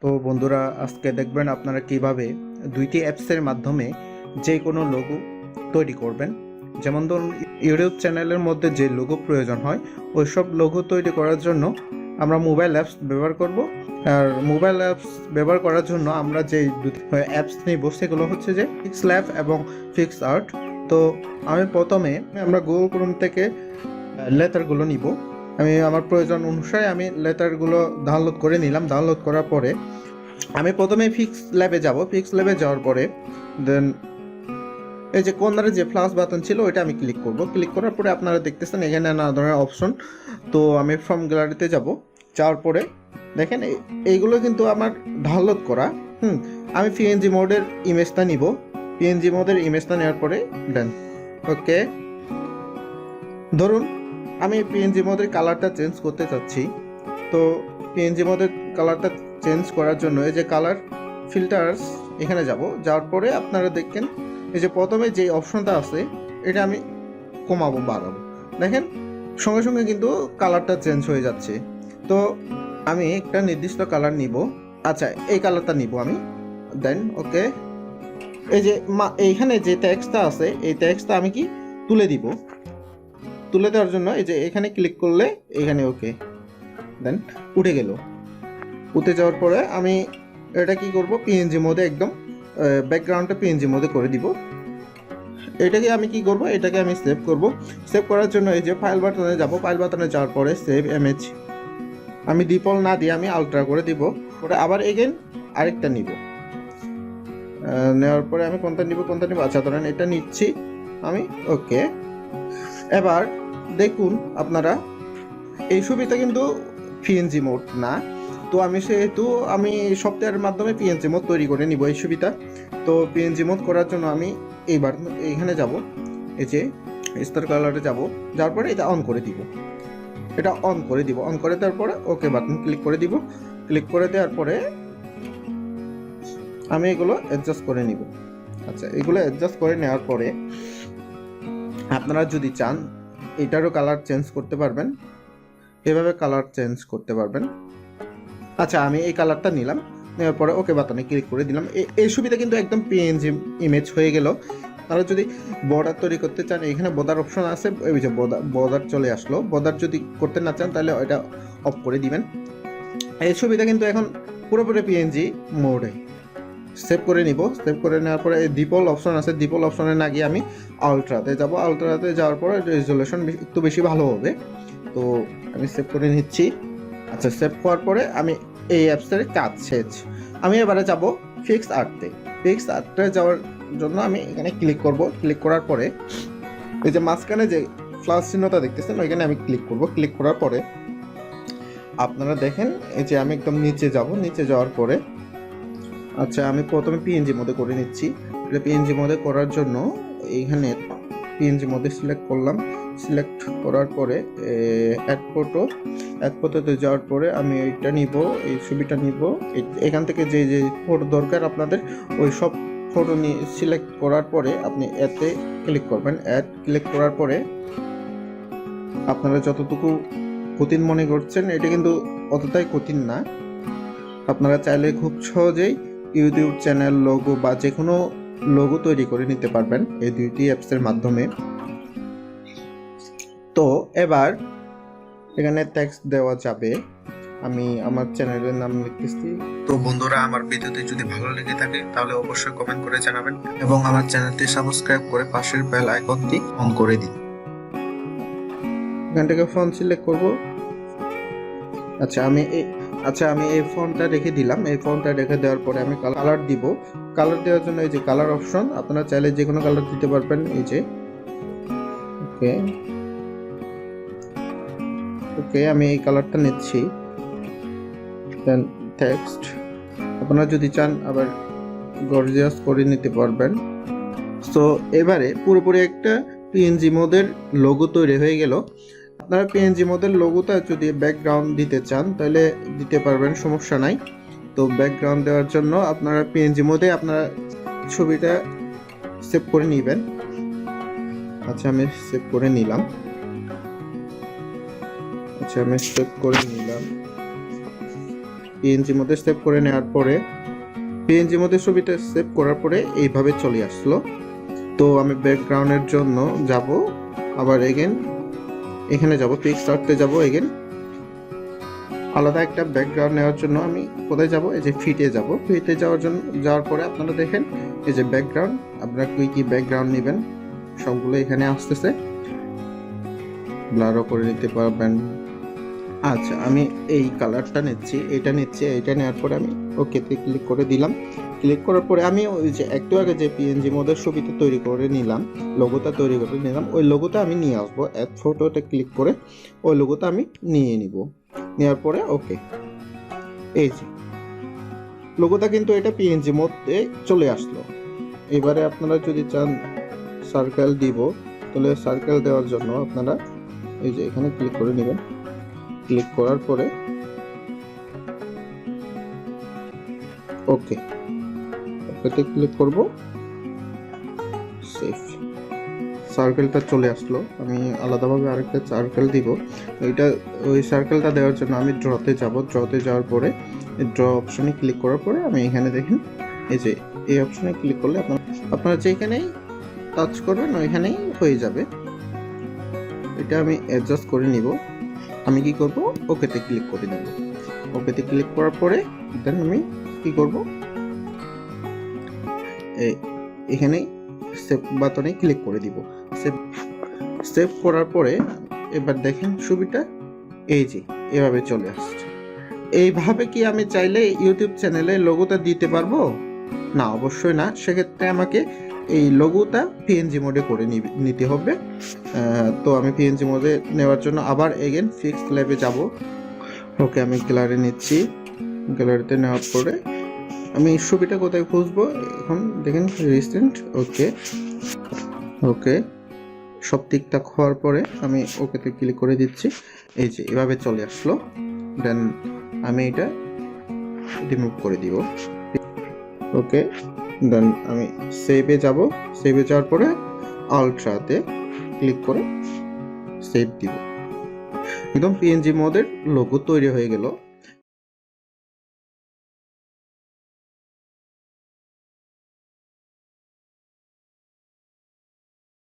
তো বন্ধুরা, আজকে দেখবেন আপনারা কিভাবে দুইটি অ্যাপসের মাধ্যমে যে কোনো লোগো তৈরি করবেন। যেমন ধরুন, ইউটিউব চ্যানেলের মধ্যে যে লোগো প্রয়োজন হয় ওই সব লোগো তৈরি করার জন্য আমরা মোবাইল অ্যাপস ব্যবহার করব। আর মোবাইল অ্যাপস ব্যবহার করার জন্য আমরা যে দুটি অ্যাপস নিব সেগুলো হচ্ছে যে pixelLab এবং picsArt। তো আমি প্রথমে আমরা গুগল ক্রোম থেকে লেটারগুলো নিব। আমি আমার প্রয়োজন অনুসারে আমি লেটারগুলো ডাউনলোড করে নিলাম। ডাউনলোড করার পরে আমি প্রথমে pixelab যাব। pixelab যাওয়ার পরে দেন এই যে কর্নারে যে প্লাস বাটন ছিল ওইটা আমি ক্লিক করব। ক্লিক করার পরে আপনারা দেখতেছেন এখানে নানা ধরনের অপশন। তো আমি ফ্রম গ্যালারিতে যাব। যাওয়ার পরে দেখেন এইগুলো কিন্তু আমার ডাউনলোড করা। আমি পিএনজি মোডের ইমেজটা নিব। পিএনজি মোডের ইমেজটা নেওয়ার পরে দেন ওকে। ধরুন আমি পিএনজি মোডের কালারটা চেঞ্জ করতে চাচ্ছি। তো পিএনজি মোডের কালারটা চেঞ্জ করার জন্য এই যে কালার ফিল্টার্স এখানে যাব। যাওয়ার পরে আপনারা দেখেন এই যে প্রথমে যে অপশনটা আছে এটা আমি কমাবো বাড়াবো, দেখেন সঙ্গে সঙ্গে কিন্তু কালারটা চেঞ্জ হয়ে যাচ্ছে। তো আমি একটা নির্দিষ্ট কালার নিব। আচ্ছা, এই কালারটা নিব আমি। দেন ওকে। এই যে এইখানে যে টেক্সটটা আছে এই টেক্সটটা আমি কি তুলে দিব। তুলে দেওয়ার জন্য এই যে এখানে ক্লিক করলে এখানে ওকে, দেন উঠে গেল। উঠে যাওয়ার পরে আমি এটা কি করব, পিএনজি মোডে একদম ব্যাকগ্রাউন্ডটা পিএনজি মোডে করে দিব। এটাকে আমি কি করব, এটাকে আমি সেভ করব। সেভ করার জন্য এই যে ফাইল বাটনে যাব। ফাইল বাটনে যাওয়ার পরে সেভ ইমেজ আমি ডিফল্ট না দিয়ে আমি আলট্রা করে দিব। পরে আবার এগেন আরেকটা নিব। নেওয়ার পরে আমি কোনটা নিব আচ্ছা ধরেন এটা নিচ্ছি আমি ওকে। এবার দেখুন আপনারা এই ছবিটা কিন্তু পিএনজি মোড না। তো আমি সেহেতু আমি সফটওয়্যারের মাধ্যমে পিএনজি মোড তৈরি করে নিব এই ছবিটা। তো পিএনজি মোড করার জন্য আমি এইবার এইখানে যাব, এই যে স্টার কালারে যাব। যাওয়ার পরে এটা অন করে দিব। এটা অন করে দিব। অন করে দেওয়ার পরে ওকে বাটন ক্লিক করে দিব। ক্লিক করে দেওয়ার পরে আমি এগুলো অ্যাডজাস্ট করে নিব। আচ্ছা, এগুলো অ্যাডজাস্ট করে নেওয়ার পরে আপনারা যদি চান এটারও কালার চেঞ্জ করতে পারবেন, এভাবে কালার চেঞ্জ করতে পারবেন। আচ্ছা, আমি এই কালারটা নিলাম। নেওয়ার পরে ওকে বাটনে ক্লিক করে দিলাম। এই ছবিটা কিন্তু একদম পিএনজি ইমেজ হয়ে গেল। তারা যদি বর্ডার তৈরি করতে চান এখানে বর্ডার অপশন আছে, ওই যে বর্ডার চলে আসলো। বর্ডার যদি করতে না চান তাহলে ওইটা অফ করে দিবেন। এই ছবিটা কিন্তু এখন পুরোপুরি পিএনজি মোডে। সেভ করে নিব। সেভ করে নেওয়ার পরে এই ডিফল্ট অপশন আছে, ডিফল্ট অপশনে না গিয়ে আমি আলট্রাতে যাব। আলট্রাতে যাওয়ার পরে রেজলিউশন একটু বেশি ভালো হবে। তো আমি সেভ করে নিচ্ছি। আচ্ছা, সেভ করার পরে আমি এই অ্যাপসের কাজ শেষ। আমি এবারে যাব পিক্সআর্টে। পিক্সআর্টে যাওয়ার জন্য আমি এখানে ক্লিক করব। ক্লিক করার পরে এই যে মাঝখানে যে প্লাস চিহ্নটা দেখতেছেন ওইখানে আমি ক্লিক করব। ক্লিক করার পরে আপনারা দেখেন এই যে আমি একদম নিচে যাব। নিচে যাওয়ার পরে আচ্ছা, আমি প্রথমে পিএনজি মোডে করে নিচ্ছি। পিএনজি মোডে করার জন্য এইখানে পিএনজি মোডে সিলেক্ট করলাম। সিলেক্ট করার পরে অ্যাড ফটোতে যাওয়ার পরে আমি এইটা নিব, এই ছবিটা নিব। এখান থেকে যে যে ফটো দরকার আপনাদের ওই সব ফটো নিয়ে সিলেক্ট করার পরে আপনি অ্যাডে ক্লিক করবেন। অ্যাড ক্লিক করার পরে আপনারা যতটুকু কঠিন মনে করছেন এটা কিন্তু অতটাই কঠিন না। আপনারা চাইলে খুব সহজেই ইউটিউব চ্যানেল লোগো বা যে কোনো লোগো তৈরি করে নিতে পারবেন এই দুইটি অ্যাপসের মাধ্যমে। তো এবার এখানে টেক্সট দেওয়া যাবে। আমি আমার চ্যানেলের নাম লিখতেছি। তো বন্ধুরা, আমার ভিডিওটি যদি ভালো লেগে থাকে তাহলে অবশ্যই কমেন্ট করে জানাবেন এবং আমার চ্যানেলটি সাবস্ক্রাইব করে পাশের বেল আইকনটি অন করে দিন। এখান থেকে ফন্ট সিলেক্ট করব। আচ্ছা, আমি এই ফন্টটা রেখে দিলাম। এই ফন্টটা রেখে দেওয়ার পরে আমি কালার দিব। কালার দেওয়ার জন্য এই যে কালার অপশন, আপনারা চাইলে যে কোনো কালার দিতে পারবেন। এই যে ওকে আমি এই কালারটা নিচ্ছি। দেন টেক্সট আপনারা যদি চান আবার গর্জিয়াস করে নিতে পারবেন। সো এবারে পুরোপুরি একটা পিএনজি মোডের লোগো তৈরি হয়ে গেল। আপনারা পিএনজি মোডের লোগোটা যদি ব্যাকগ্রাউন্ড দিতে চান তাহলে দিতে পারবেন, সমস্যা নাই। তো ব্যাকগ্রাউন্ড দেওয়ার জন্য আপনারা পিএনজি মোডে আপনারা ছবিটা সেভ করে নেবেন। আচ্ছা, আমি সেভ করে নিলাম। পিএনজি মোডে সেভ করে নেওয়ার পরে পিএনজি মোডে ছবিটা সেভ করার পরে এইভাবে চলে আসলো। তো আমি ব্যাকগ্রাউন্ডের জন্য যাব, আবার এগেন এখানে যাব, পিক্সআর্টে যাব, এগেন আলাদা একটা ব্যাকগ্রাউন্ড নেওয়ার জন্য আমি কোথায় যাব, এই যে ফিটে যাব। ফিটে যাওয়ার পরে আপনারা দেখেন এই যে ব্যাকগ্রাউন্ড, আপনারা কি ব্যাকগ্রাউন্ড নেবেন সবগুলো এখানে আসতেছে, ব্লারও করে নিতে পারবেন। আচ্ছা, আমি এই কালারটা নিচ্ছি, এটা নেওয়ার পরে আমি ওকেতে ক্লিক করে দিলাম। ক্লিক করার পরে আমি ওই যে একটু আগে যে পিএনজি মোডের ছবিটা তৈরি করে নিলাম, লোগোটা তৈরি করে নিলাম, ওই লোগোটা আমি নিয়ে আসবো। অ্যাড ফটোতে ক্লিক করে ওই লোগোটা আমি নিয়ে নিব। নেওয়ার পরে ওকে, এই যে লোগোটা কিন্তু এটা পিএনজি মোডে চলে আসলো। এবারে আপনারা যদি চান সার্কেল দিব, তাহলে সার্কেল দেওয়ার জন্য আপনারা এই যে এখানে ক্লিক করে নেবেন। ক্লিক করার পরে ওকে, ওকেতে ক্লিক করব, সেভ। সার্কেলটা চলে আসলো। আমি আলাদাভাবে আরেকটা সার্কেল দিব। এটা ওই সার্কেলটা দেওয়ার জন্য আমি ড্রতে যাব। ড্রতে যাওয়ার পরে ড্র অপশনে ক্লিক করার পরে আমি এখানে দেখেন এই যে এই অপশনে ক্লিক করলে আপনারা যেখানেই টাচ করবেন ওইখানেই হয়ে যাবে। এটা আমি অ্যাডজাস্ট করে নিব। আমি কি করব, ওকেতে ক্লিক করে নেব। ওকেতে ক্লিক করার পরে দেন আমি কি করব, এখানে সেভ বাটনে ক্লিক করে দিব। সেভ করার পরে এবার দেখেন ছবিটা এই যে এভাবে চলে আসছে। এইভাবে কি আমি চাইলে ইউটিউব চ্যানেলে লোগোটা দিতে পারবো? না, অবশ্যই না। সেক্ষেত্রে আমাকে এই লোগোটা পিএনজি মোডে করে নিতে হবে। তো আমি পিএনজি মোডে নেওয়ার জন্য আবার এগেন পিক্সল্যাবে যাব। ওকে, আমি গ্যালারি নিচ্ছি। গ্যালারিতে নেওয়ার পরে আমি ছবিটা কোথায় খুঁজবো, এখন দেখেন রিসেন্ট। ওকে, সব ঠিকঠাক হওয়ার পরে আমি ওকেতে ক্লিক করে দিচ্ছি। এই যে এভাবে চলে আসলো। দেন আমি এটা রিমুভ করে দিব। ওকে, দেন আমি সেভে যাব। সেভে যাওয়ার পরে আলট্রাতে ক্লিক করে সেভ দিব। একদম পিএনজি মোডের লোগো তৈরি হয়ে গেল।